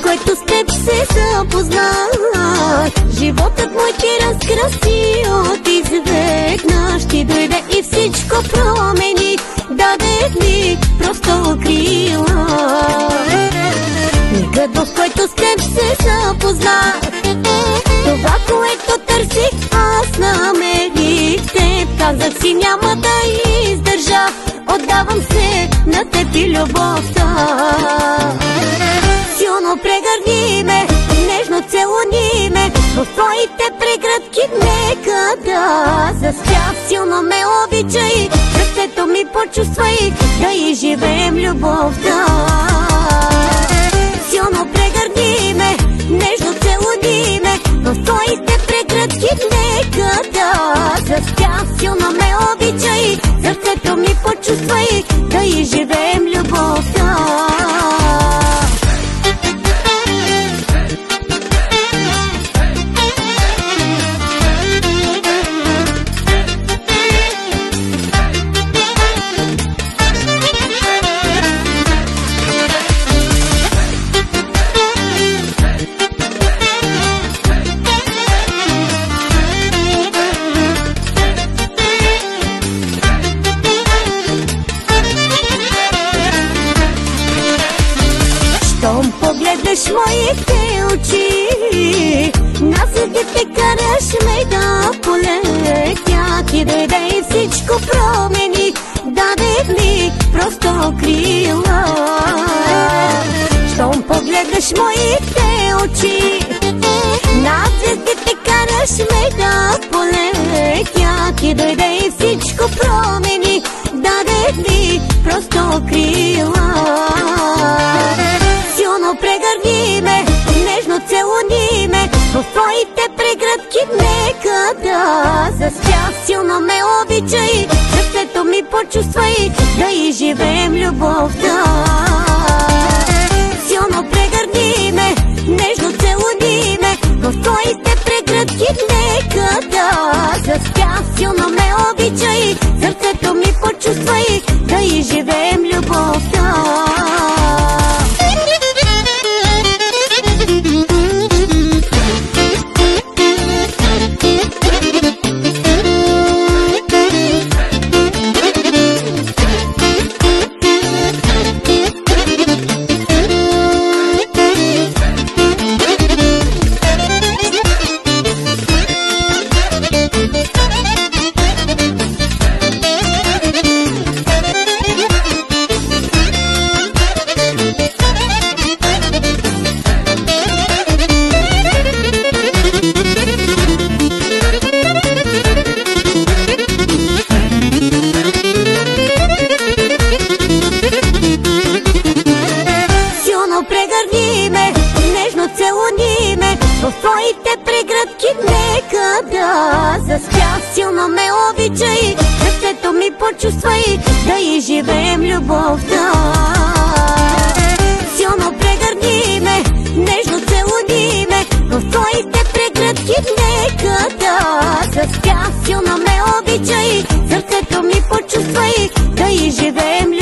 Който с теб се запознах, животът мой ти разкраси от изведнъж. Ти дойде и всичко промени, даде ми просто крила. Мигът, в който с теб се запознах, това, което търсих, аз намерих теб. Казах си, няма да издържа, отдавам се на теб и любовта. Силно прегърни ме, нежно целуни ме, в твоите прегръдки нека да заспя. Силно ме обичай, сърцето ми почувствай, да изживеем любовта. Силно прегърни ме, нежно целуни ме, в твоите прегръдки нека да заспя. Силно ме обичай, сърцето ми почувствай, да изживеем любовта. Щом погледнеш моите очи, насъдите караш ме да полетя. Ти дойде и всичко промени, даде ми просто крила. Щом погледнеш моите очи, насъдите караш ме да полетя. Ти дойде и всичко промени, даде ми просто крила. Силно прегърни ме, нежно целуни ме, в твоите прегръдки нека да заспя. Силно ме обичай, сърцето ми почувствай, да изживеем любовта. Силно прегърни ме, нежно целуни ме, в твоите прегръдки нека да заспя. Силно ме обичай, сърцето ми почувствай, да изживеем любовта. Прегърни ме, нежно целуни ме, в твоите прегръдки нека да заспя. Силно ме обичай, сърцето ми почувствай, да изживеем любовта. Силно прегърни ме, нежно целуни ме, в твоите прегръдки нека да заспя. Силно ме обичай, сърцето ми почувствай, да изживеем любовта.